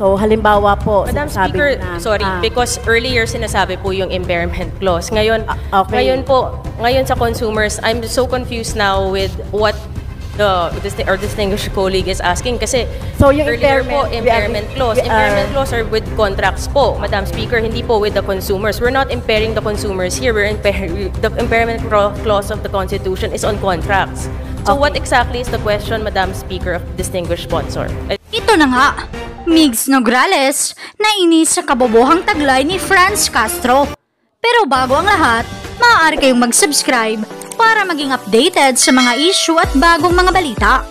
So, halimbawa po, Madam sinasabi Speaker, na, sorry, because earlier sinasabi po yung impairment clause. Ngayon, okay. ngayon sa consumers, I'm so confused now with what the distinguished colleague is asking kasi So, yung earlier po, impairment, impairment clause are with contracts po, Madam Speaker, hindi po with the consumers. We're not impairing the consumers here. The impairment clause of the Constitution is on contracts. So, what exactly is the question, Madam Speaker, of distinguished sponsor? Ito na nga, Migs Nograles na inis sa kabobohang taglay ni Franz Castro. Pero bago ang lahat, maaari kayong mag-subscribe para maging updated sa mga issue at bagong mga balita.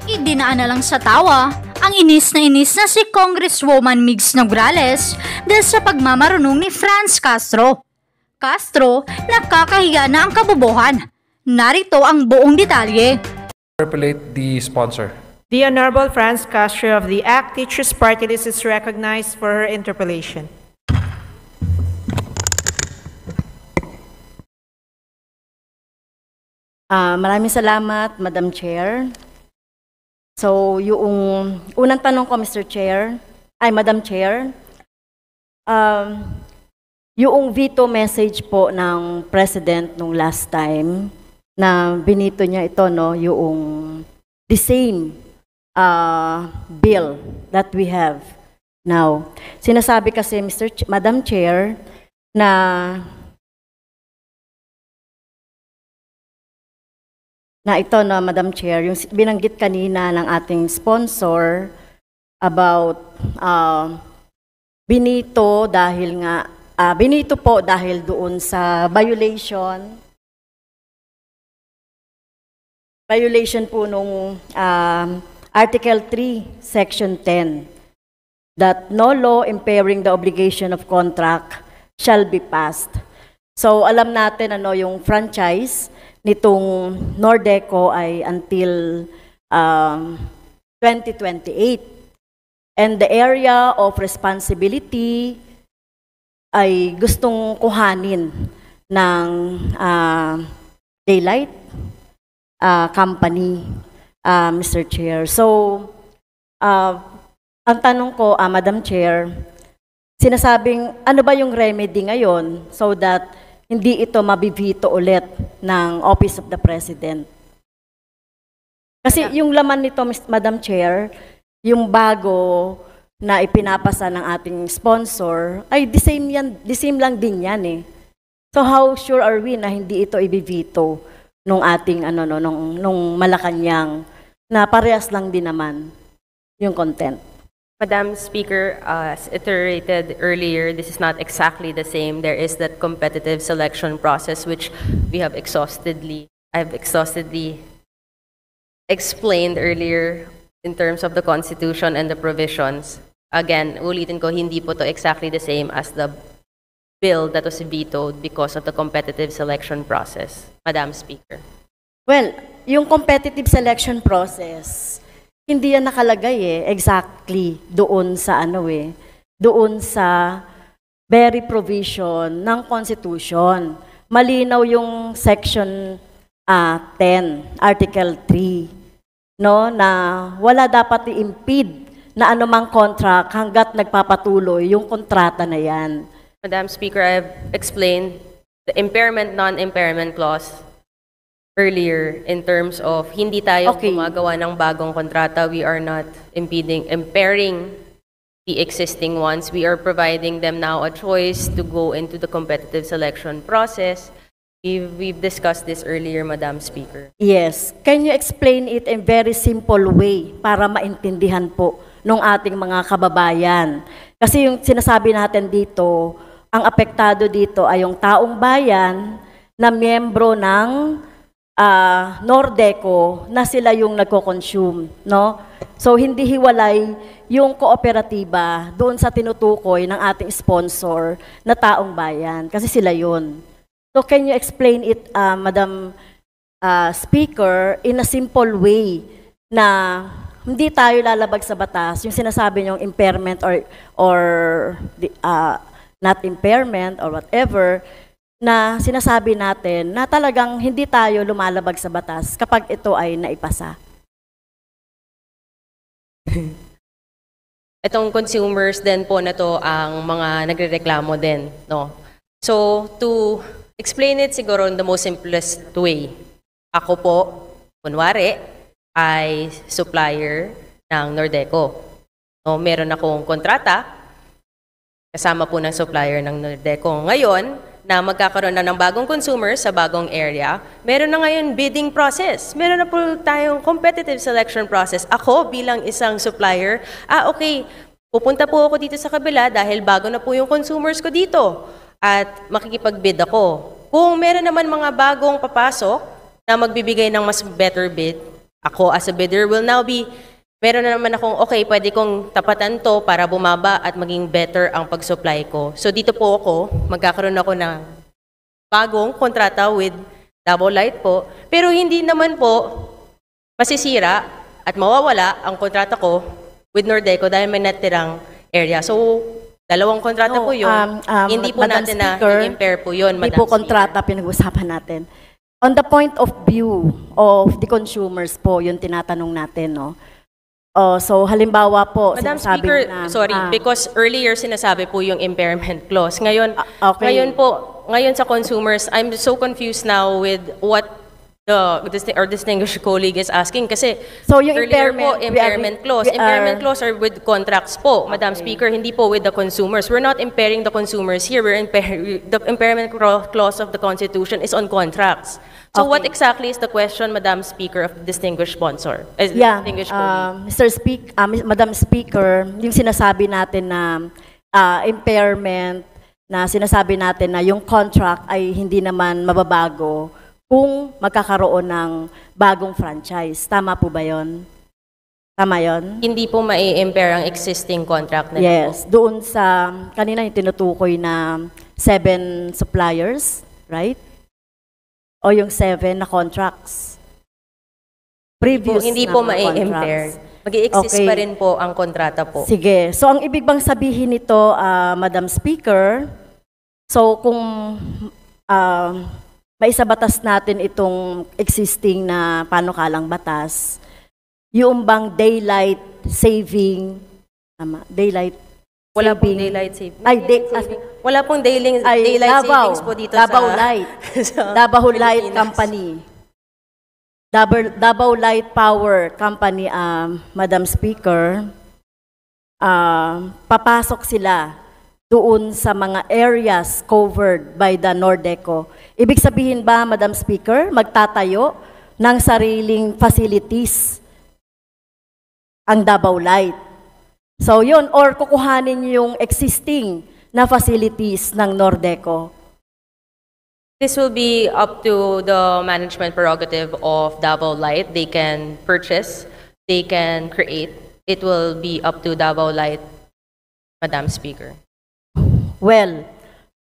Idinaan na lang sa tawa ang inis na si Congresswoman Migs Nograles dahil sa pagmamarunong ni Franz Castro. Castro, nakakahiya na ang kabobohan. Narito ang buong detalye. Interpolate the sponsor. The Honorable Franz Castro of the ACT Teachers Party List is recognized for her interpellation. Maraming salamat, Madam Chair. So, yung unang tanong ko, Madam Chair, yung veto message po ng President nung last time, na binito niya ito, no, yung the same bill that we have now. Sinasabi kasi, Madam Chair, na ito, no, Madam Chair, yung binanggit kanina ng ating sponsor about binito po dahil doon sa violation po nung Article 3, Section 10, that no law impairing the obligation of contract shall be passed. So, alam natin yung franchise nitong Nordeco ay until 2028. And the area of responsibility ay gustong kuhanin ng Daylight Company, Mr. Chair. So, ang tanong ko, Madam Chair, sinasabing ano ba yung remedy ngayon so that hindi ito mabibito ulit ng Office of the President? Kasi yung laman nito, Madam Chair, yung bago na ipinapasa ng ating sponsor, ay the same lang din yan eh. So how sure are we na hindi ito ibibito nung ating nung Malacanang na parehas lang din naman yung content? Madam Speaker, as iterated earlier, this is not exactly the same. There is that competitive selection process which I've exhaustively explained earlier in terms of the Constitution and the provisions. Again, ulitin ko, hindi po to exactly the same as the bill that was vetoed because of the competitive selection process, Madam Speaker. Well, yung competitive selection process, hindi yan nakalagay exactly doon sa doon sa very provision ng Constitution. Malinaw yung Section 10, Article 3, no, na wala dapat i-impede na anumang contract hanggat nagpapatuloy yung kontrata na yan. Madam Speaker, I've explained the impairment, non-impairment clause earlier in terms of hindi tayo gumagawa ng bagong kontrata. We are not impairing the existing ones. We are providing them now a choice to go into the competitive selection process. We've discussed this earlier, Madam Speaker. Yes. Can you explain it in very simple way para maintindihan po ng ating mga kababayan? Kasi yung sinasabi natin dito, ang apektado dito ay yung taong bayan na miyembro ng Nordeco na sila yung nagko-consume, no? So hindi hiwalay yung kooperatiba doon sa tinutukoy ng ating sponsor na taong bayan kasi sila yun. So can you explain it, Madam Speaker, in a simple way na hindi tayo lalabag sa batas, yung sinasabi niyong impairment or not impairment or whatever, na sinasabi natin na talagang hindi tayo lumalabag sa batas kapag ito ay naipasa. Itong consumers din po na to ang mga nagrereklamo din, no? So, to explain it siguro in the most simplest way, ako po, kunwari, ay supplier ng Nordeco. No, meron akong kontrata, kasama po ng supplier ng Nordeco. Ngayon, na magkakaroon na ng bagong consumer sa bagong area, meron na ngayon bidding process. Meron na po tayong competitive selection process. Ako bilang isang supplier, okay, pupunta po ako dito sa kabila dahil bago na po yung consumers ko dito at makikipag-bid ako. Kung meron naman mga bagong papasok na magbibigay ng mas better bid, ako as a bidder will now be, meron na naman akong, okay, pwede kong tapatan to para bumaba at maging better ang pag-supply ko. So dito po ako, magkakaroon ako ng bagong kontrata with Double Light po. Pero hindi naman po masisira at mawawala ang kontrata ko with Nordeco dahil may natirang area. So, dalawang kontrata po yun. Hindi po Madam natin Speaker, na-impair po yun, Hindi Madam po kontrata pinag-usapan natin. On the point of view of the consumers po, yung tinatanong natin, no? So, halimbawa po, Madam sinasabi Speaker, na, sorry, because earlier sinasabi po yung impairment clause. Ngayon, okay. ngayon sa consumers, I'm so confused now with what our distinguished colleague is asking. Kasi So, yung earlier impairment, po, impairment clause. Impairment clause are with contracts po, Madam Speaker, hindi po with the consumers. We're not impairing the consumers here. The impairment clause of the Constitution is on contracts. So what exactly is the question, Madam Speaker, of the distinguished sponsor? Distinguished colleague? Madam Speaker, yung sinasabi natin na impairment, na sinasabi natin na yung contract ay hindi naman mababago kung magkakaroon ng bagong franchise. Tama po ba yon? Tama yon? Hindi po mai-impair ang existing contract na Yes. Doon sa, kanina yung tinutukoy na 7 suppliers, right? O yung 7 na contracts. Previous Hindi na po mga mai-impair. contracts. Mag-i-exist Okay. pa rin po ang kontrata po. Sige. So, ang ibig bang sabihin nito, Madam Speaker, so kung maisabatas natin itong existing na panukalang batas, yung bang daylight saving, daylight Wala pong saving, daylight saving. Wala pong daylight savings po dito Davao sa Light, sa Davao Light Pilipinas. Company. Davao Light Power Company, Madam Speaker, papasok sila doon sa mga areas covered by the Nordeco. Ibig sabihin ba, Madam Speaker, magtatayo ng sariling facilities ang Davao Light? So yun, or kukuhanin yung existing na facilities ng Nordeco. This will be up to the management prerogative of Davao Light. They can purchase, they can create. It will be up to Davao Light, Madam Speaker. Well,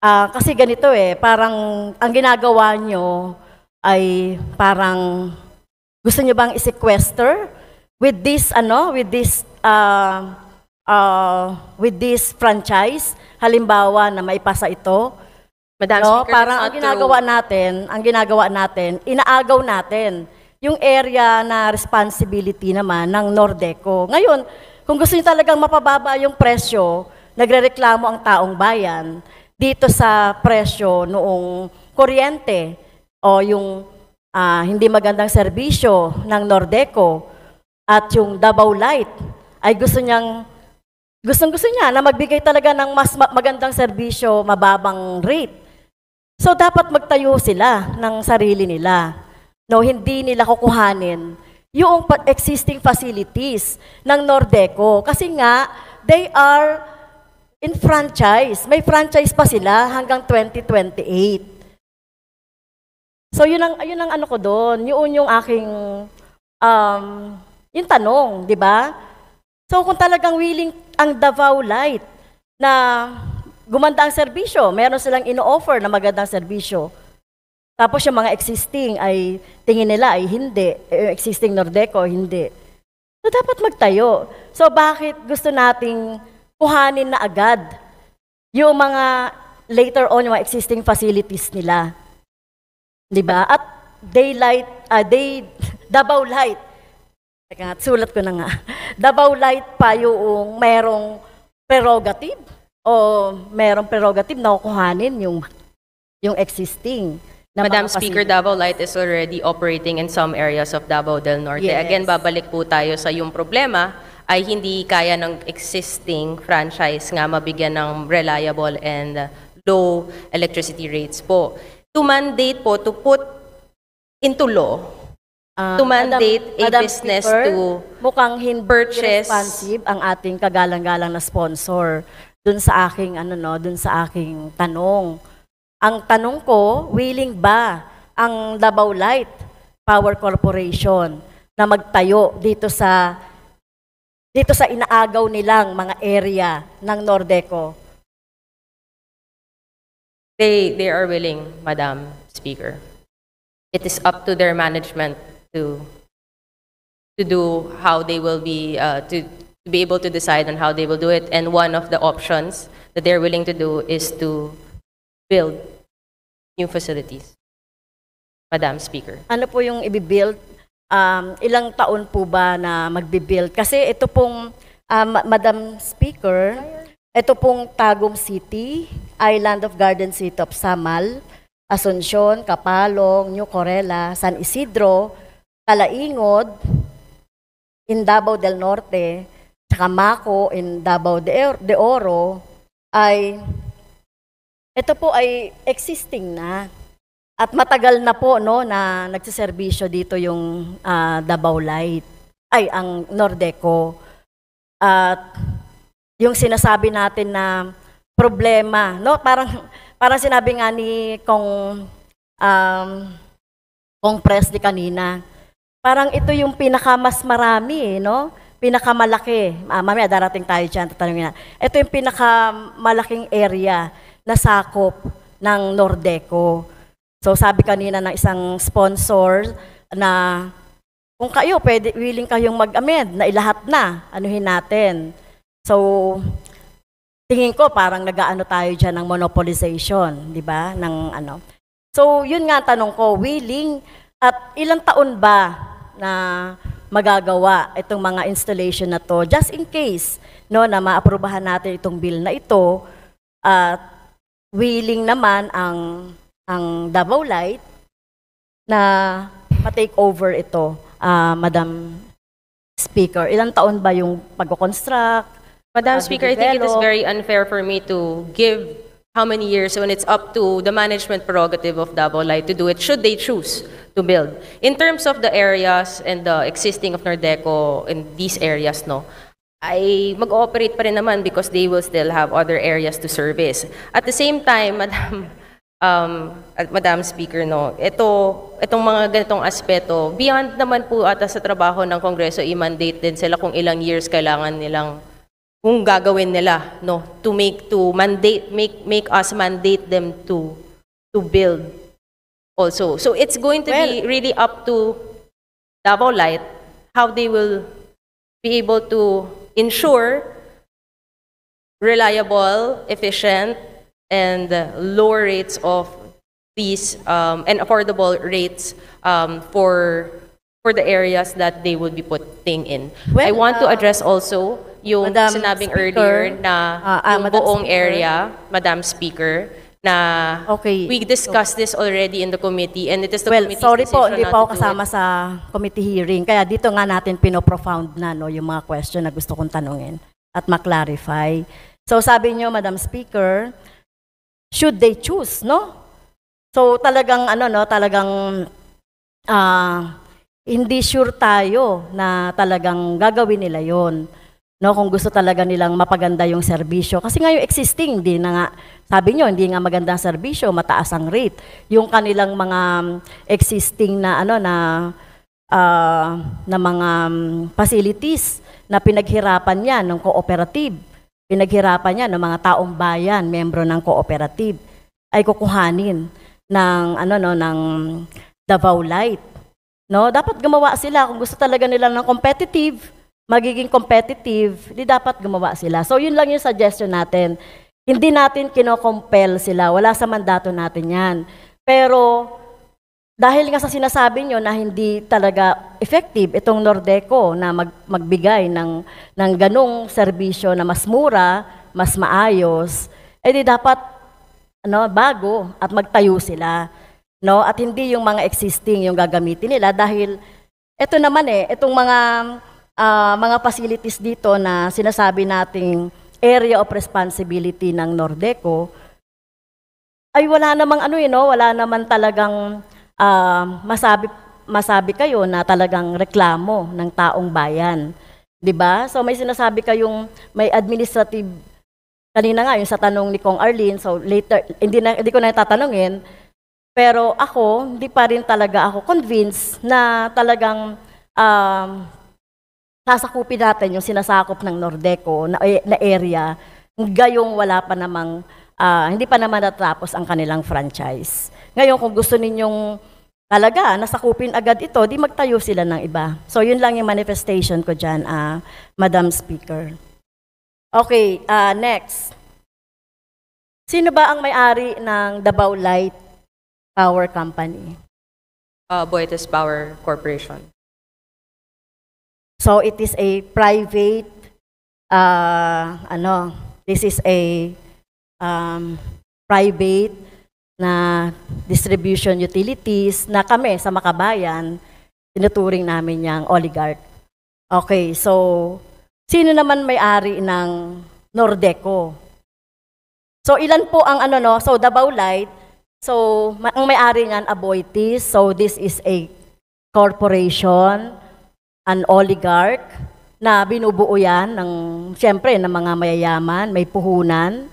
kasi ganito parang ang ginagawa nyo ay parang gusto nyo bang i-sequester with this with this franchise, halimbawa na maipasa ito. Madam No, Speaker, parang that's ang not ginagawa natin, inaagaw natin yung area na responsibility naman ng Nordeco. Ngayon, kung gusto niyo talagang mapababa yung presyo, nagrereklamo ang taong bayan dito sa presyo noong kuryente o yung hindi magandang serbisyo ng Nordeco at yung Davao Light ay gusto niya na magbigay talaga ng mas magandang serbisyo, mababang rate. So, dapat magtayo sila ng sarili nila. No, hindi nila kukuhanin yung existing facilities ng Nordeco. Kasi nga, they are in franchise. May franchise pa sila hanggang 2028. So, yun ang ano ko doon. Yun yung aking, yung tanong, di ba? So, kung talagang willing ang Davao Light na gumanda ang serbisyo, meron silang ino-offer na magandang serbisyo. Tapos yung mga existing ay tingin nila ay hindi, existing Nordeco hindi. So dapat magtayo. So bakit gusto nating kuhanin na agad yung mga later on yung mga existing facilities nila? 'Di ba? At Davao Light Teka nga, sulat ko na nga. Davao Light pa yung merong prerogative o merong prerogative na kukuhanin yung existing. Na Madam mga Speaker, facility. Davao Light is already operating in some areas of Davao del Norte. Yes. Again, babalik po tayo sa yung problema ay hindi kaya ng existing franchise nga mabigyan ng reliable and low electricity rates po. To mandate po, to put into law, to mandate a Madam business Speaker, to mukhang hindi purchase- responsive ang ating kagalang-galang na sponsor dun sa aking dun sa aking tanong. Ang tanong ko, willing ba ang Davao Light Power Corporation na magtayo dito sa inaagaw nilang mga area ng Nordeco? They are willing, Madam Speaker. It is up to their management to do how they will be to be able to decide on how they will do it. And one of the options that they're willing to do is to build new facilities. Madam Speaker. Ano po yung i-build? Ilang taon po ba na magbi-build? Kasi ito pong, Madam Speaker, ito pong Tagum City, Island of Garden City of Samal, Asuncion, Capalong, New Corella, San Isidro, Talaingod, in Davao del Norte, tsaka Maco in Davao de Oro, ito po ay existing na. At matagal na po na nagsiservisyo dito yung Davao Light, ang Nordeco. At yung sinasabi natin na problema, parang sinabi nga ni Kong Presley kanina, parang ito yung pinakamas marami, pinakamalaki. Mamaya darating tayo dyan, tatanungin na. Ito yung pinakamalaking area na sakop ng Nordeco. So sabi kanina ng isang sponsor na kung kayo willing kayong mag-amend na ilahat na, anuhin natin. So tingin ko parang nag-aano tayo dyan ng monopolization, di ba? So yun nga tanong ko, willing at ilang taon ba na magagawa itong mga installation na to just in case na maaprubahan natin itong bill na ito at willing naman ang Davao Light na ma-take over ito, Madam Speaker. Ilang taon ba yung pag-construct? Madam Speaker, I think it is very unfair for me to give how many years when it's up to the management prerogative of Davao Light to do it, should they choose to build. In terms of the areas and the existing of Nordeco in these areas, ay mag-ooperate pa rin naman because they will still have other areas to service. At the same time, Madam Speaker, itong mga ganitong aspeto, beyond naman po ata sa trabaho ng Kongreso, i-mandate din sila kung ilang years kailangan nilang kung gagawin nila to make us mandate them to build also. So it's going to be really up to Davao Light how they will be able to ensure reliable, efficient, and lower rates of these and affordable rates for the areas that they would be putting in. I want to address also yung Madam sinabing Speaker, earlier na yung Madam buong Speaker. area, Madam Speaker, na Okay. we discussed this already in the committee and it is the Well, committee's sorry po, decision hindi not pa ako to do kasama it. sa committee hearing. Kaya dito nga natin pinoprofound na yung mga question na gusto kong tanungin at maklarify. So sabi niyo, Madam Speaker, should they choose, So talagang hindi sure tayo na talagang gagawin nila yon. Kung gusto talaga nilang mapaganda yung serbisyo. Kasi nga yung existing, hindi na nga, sabi nyo, hindi nga magandang serbisyo, mataas ang rate. Yung kanilang mga existing na mga facilities na pinaghirapan niya ng cooperative, pinaghirapan niya ng mga taong bayan, membro ng cooperative, ay kukuhanin ng Davao Light. Dapat gumawa sila kung gusto talaga nila ng magiging competitive, di dapat gumawa sila. So yun lang yung suggestion natin. Hindi natin kino-compel sila, wala sa mandato natin yan. Pero dahil nga sa sinasabi nyo na hindi talaga effective itong Nordeco na magbigay ng ganong serbisyo na mas mura, mas maayos, di dapat bago at magtayo sila. No? At hindi yung mga existing yung gagamitin nila dahil ito naman itong mga facilities dito na sinasabi nating area of responsibility ng Nordeco, ay wala namang wala naman talagang masabi kayo na talagang reklamo ng taong bayan. 'Di ba? So may sinasabi kayong may administrative, kanina nga yung sa tanong ni Kong Arlene, so later hindi ko na tatanungin, pero ako hindi pa rin talaga ako convinced na talagang sasakupin natin yung sinasakop ng Nordeco na area gayong wala pa namang hindi pa naman natapos ang kanilang franchise. Ngayon, kung gusto ninyong talaga nasakupin agad ito, di magtayo sila ng iba. So, yun lang yung manifestation ko dyan, Madam Speaker. Okay, next. Sino ba ang may-ari ng Davao Light Power Company? Boetes Power Corporation. So, it is a private, this is a private na distribution utilities na kami sa Makabayan, tinuturing namin yung oligarch. Okay, so sino naman may-ari ng Nordeco? So ilan po ang so Davao Light, so ang may-ari niyan Aboitiz, so this is a corporation, an oligarch na binubuo yan ng siyempre ng mga mayayaman, may puhunan,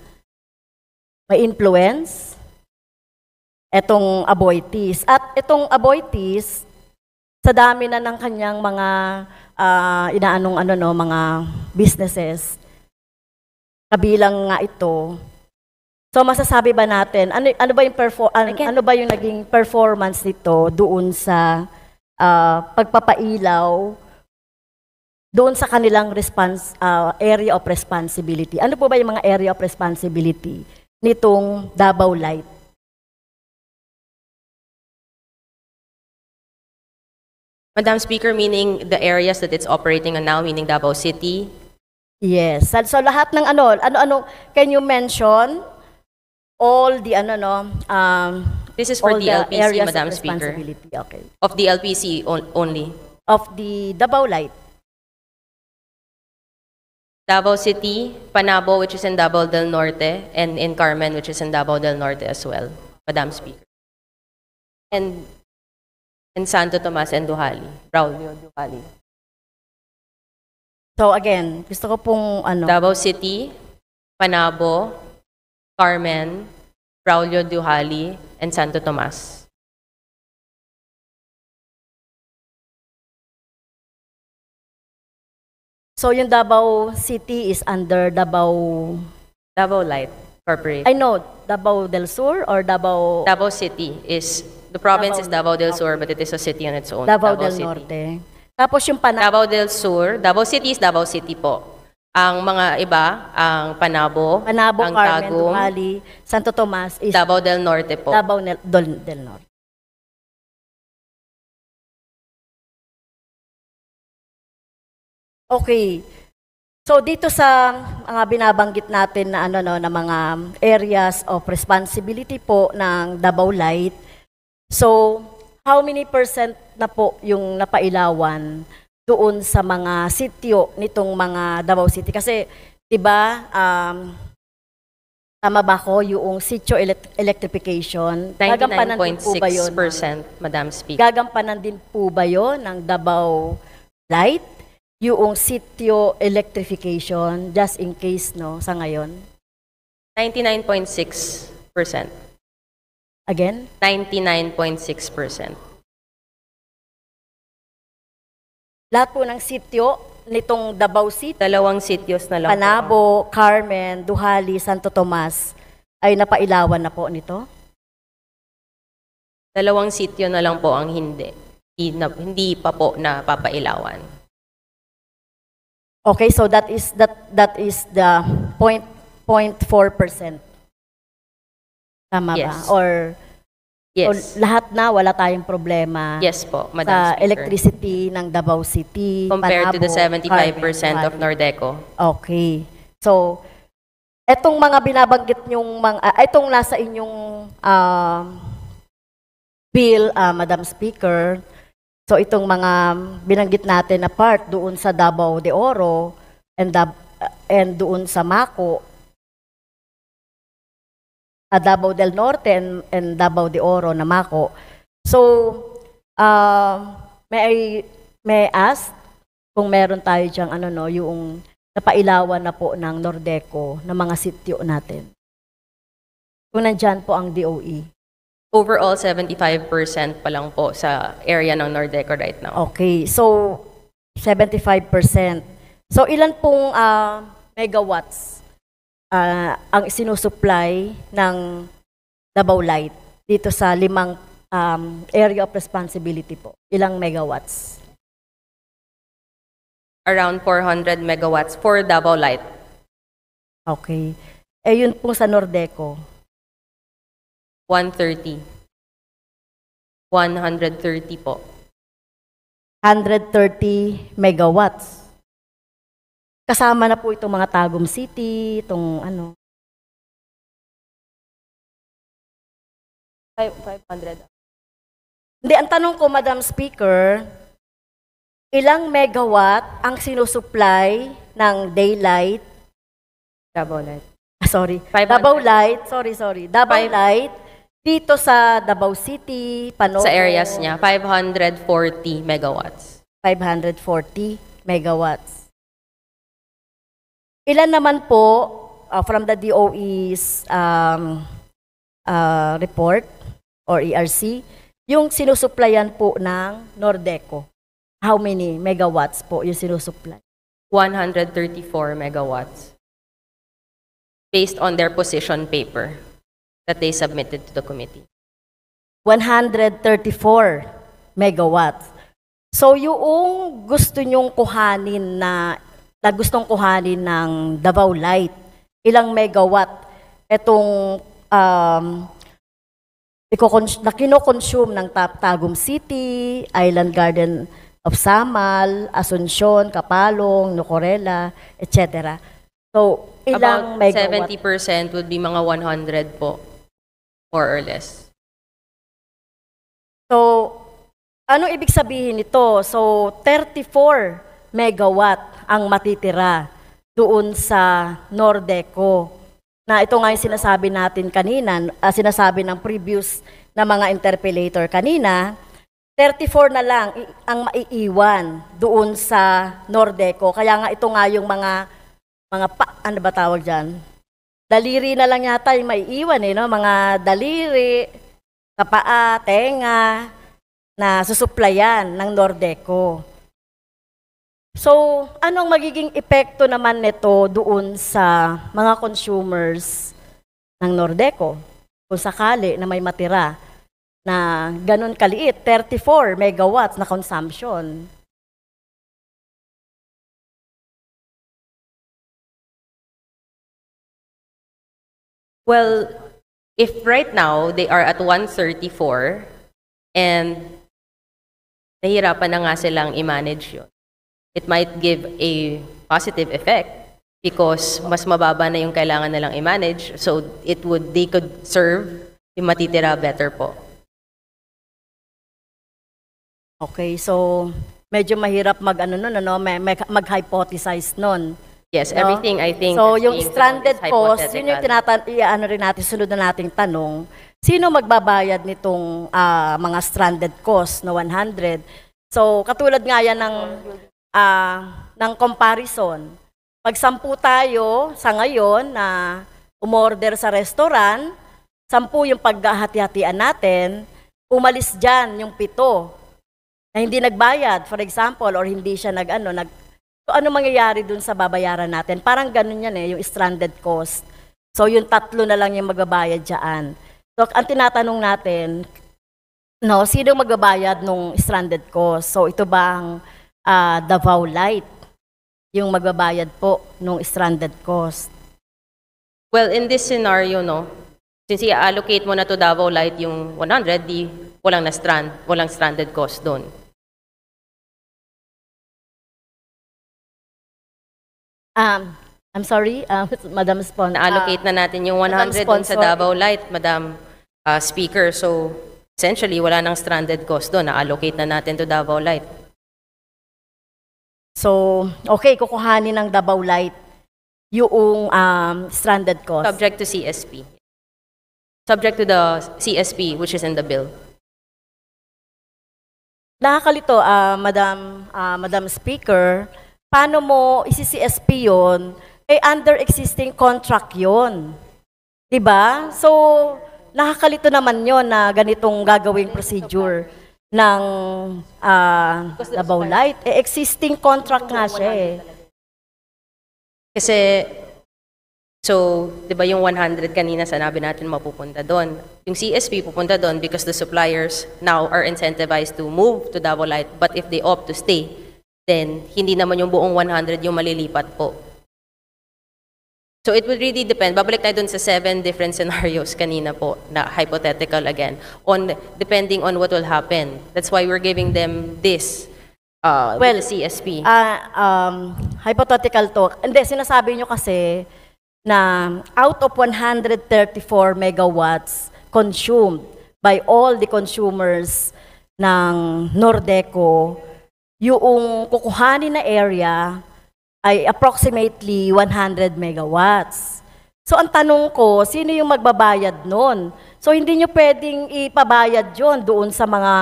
may influence, etong Aboitiz. At itong Aboitiz, sa dami na ng kanyang mga mga businesses, kabilang nga ito. So masasabi ba natin, ano ba yung naging performance nito doon sa pagpapailaw, doon sa kanilang area of responsibility? Ano po ba yung mga area of responsibility nitong Davao Light? Madam Speaker, meaning the areas that it's operating on now, meaning Davao City? Yes. So lahat ng can you mention all the This is for all the the LPC, areas Madam of Speaker. responsibility? Okay. Of the LPC only. Of the Davao Light. Davao City, Panabo, which is in Davao del Norte, and in Carmen, which is in Davao del Norte as well, Madam Speaker. And in Santo Tomas and Duhali, Braulio, Duhali. So again, gusto ko pong Davao City, Panabo, Carmen, Braulio, Duhali, and Santo Tomas. So yung Davao City is under Davao Light Corporation. I know, Davao del Sur or Davao City is, the province is Davao del Sur, but it is a city on its own. Davao del City. Norte. Tapos yung Panabo. Davao del Sur, Davao City is Davao City po. Ang mga iba, ang Panabo, ang Carmen, Tagum, Duhali, Santo Tomas is Davao del Norte po. Davao del Norte. Okay. So dito sa mga binabanggit natin na na mga areas of responsibility po ng Davao Light. So how many percent na po yung napailawan doon sa mga sitio nitong mga Davao City? Kasi 'di ba tama ba ko yung sitio electrification? Gagampanan din po ba yun? 99.6%, Madam Speaker. Gagampanan din po ba yun ng Davao Light? Yung sitio electrification, just in case, no, sa ngayon? 99.6%. Again? 99.6%. Lahat po ng sitio nitong Davao City, Dalawang sityos na lang po. Panabo, Carmen, Duhali, Santo Tomas, ay napailawan na po nito? Dalawang sityo na lang po ang hindi. Hindi pa po napapailawan. Okay, so that is the 0.4%. Tama Yes. ba? Or Yes. So, lahat na wala tayong problema Yes po, Madam sa Speaker. electricity ng Davao City, Compared to the Panabo, 75% of Carmen, Nordeco. Okay. So, etong mga binabanggit yung itong nasa inyong bill, Madam Speaker, so itong mga binanggit natin na part doon sa Davao de Oro and doon sa Mako, Davao del Norte and Davao de Oro na Mako. So, may I ask kung meron tayo diyang yung napailawan na po ng Nordeco ng mga sityo natin. Kung nandyan po ang DOE. Overall, 75% pa lang po sa area ng Nordeco right now. Okay, so 75%. So ilan pong megawatts ang sinusupply ng Davao Light dito sa 5 area of responsibility po? Ilang megawatts? Around 400 megawatts for Davao Light. Okay. Eh yun po sa Nordeco? 130. 130 po. 130 megawatts. Kasama na po itong mga Tagum City, itong 500. Hindi, ang tanong ko, Madam Speaker, ilang megawatt ang sinusupply ng Daylight? Davao Light. Sorry. 500. Davao Light. Sorry. Davao Light. Dito sa Davao City, Panoko. Sa areas niya, 540 megawatts. 540 megawatts. Ilan naman po from the DOE's report or ERC, yung sinusupplyan po ng Nordeco? How many megawatts po yung sinusupply? 134 megawatts. Based on their position paper that they submitted to the committee. 134 megawatts. So yung gusto nyong kuhanin na gustong kuhanin ng Davao Light, ilang megawatt itong na kinoconsume ng Tagum City, Island Garden of Samal, Asuncion, Kapalong, Nocorela, etc. So, ilang About megawatt? 70% would be mga 100 po, more or less. So, anong ibig sabihin nito? So, 34 megawatt ang matitira doon sa Nordeco. Na ito nga yung sinasabi natin kanina, sinasabi ng previous na mga interpellator kanina, 34 na lang ang maiiwan doon sa Nordeco. Kaya nga ito nga yung mga ano ba tawag dyan? Daliri na lang yata yung maiiwan no? Mga daliri, kapaa, tenga, na susuplayan ng Nordeco. So, anong magiging epekto naman nito doon sa mga consumers ng Nordeco? Kung sakali na may matira na ganun kaliit, 34 megawatts na consumption. Well, if right now they are at 134 and nahihirapan na nga silang i-manage yun, it might give a positive effect because mas mababa na yung kailangan nilang i-manage, so they could serve yung matitira better po. Okay, so medyo mahirap mag-hypothesize nun. Yes, No? everything I think So, is yung being stranded done is cost, yun yung hypothetical. rin natin, sunod na nating tanong, sino magbabayad nitong mga stranded cost na 100? So, katulad nga yan ng comparison. Pag 10 tayo sa ngayon na umorder sa restaurant, 10 yung paghahati-hatian natin, umalis dyan yung 7 na hindi nagbayad, for example, or hindi siya so ano mangyayari dun sa babayaran natin? Parang ganun yan yung stranded cost. So yung 3 na lang yung magbabayad dyan. So ang tinatanong natin, sino magbabayad nung stranded cost? So ito ba ang Davao Light yung magbabayad po nung stranded cost? Well, in this scenario, Since i-allocate mo na to Davao Light yung 100, di walang stranded cost doon. I'm sorry, Madam Sponsor. Na-allocate na natin yung 100 doon sa Davao Light, Madam Speaker. So, essentially, wala nang stranded cost doon. Na-allocate na natin to Davao Light. So, okay, kukuhanin ng Davao Light yung stranded cost. Subject to CSP. Subject to the CSP, which is in the bill. Nakakalito, Madam Speaker, paano mo isi-CSP yun? Under existing contract yun. Diba? So, nakakalito naman yun na ganitong gagawing procedure ng Davao Light. Existing contract nga siya eh. Kasi, so, di ba yung 100 kanina sanabi natin mapupunta doon. Yung CSP pupunta doon because the suppliers now are incentivized to move to Davao Light. But if they opt to stay, then hindi naman yung buong 100 yung malilipat po. So it would really depend. Babalik tayo dun sa 7 different scenarios kanina po, na hypothetical again, depending on what will happen. That's why we're giving them this with the CSP. Hypothetical to. Hindi, sinasabi nyo kasi na out of 134 megawatts consumed by all the consumers ng Nordeco, yung kukuhanin na area ay approximately 100 megawatts. So ang tanong ko, sino yung magbabayad nun? So hindi nyo pwedeng ipabayad yon doon sa mga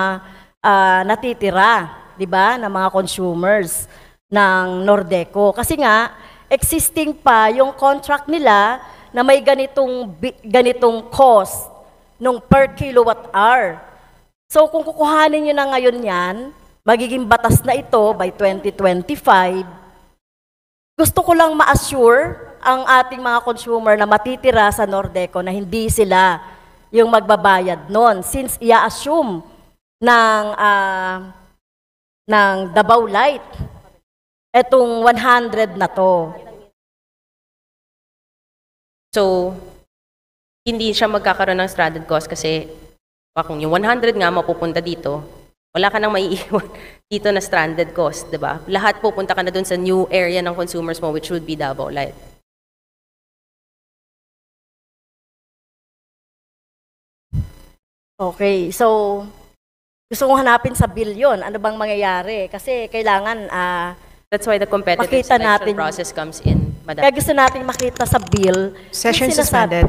natitira, di ba, na mga consumers ng Nordeco. Kasi nga, existing pa yung contract nila na may ganitong cost nung per kilowatt hour. So kung kukuhanin nyo na ngayon yan, magiging batas na ito by 2025, gusto ko lang ma-assure ang ating mga consumer na matitira sa Nordeco na hindi sila yung magbabayad nun. Since i-assume ng Davao Light etong 100 na to. So, hindi siya magkakaroon ng stranded cost kasi kung yung 100 nga mapupunta dito, wala ka nang maiiwan dito na stranded cost, di ba? Lahat pupunta ka na dun sa new area ng consumers mo, which would be Davao Light. Okay, so gusto kong hanapin sa bill yun. Ano bang mangyayari? Kasi kailangan that's why the competitive makita selection natin process comes in, Madam. Kaya gusto natin makita sa bill. Session yung sinasabi- suspended.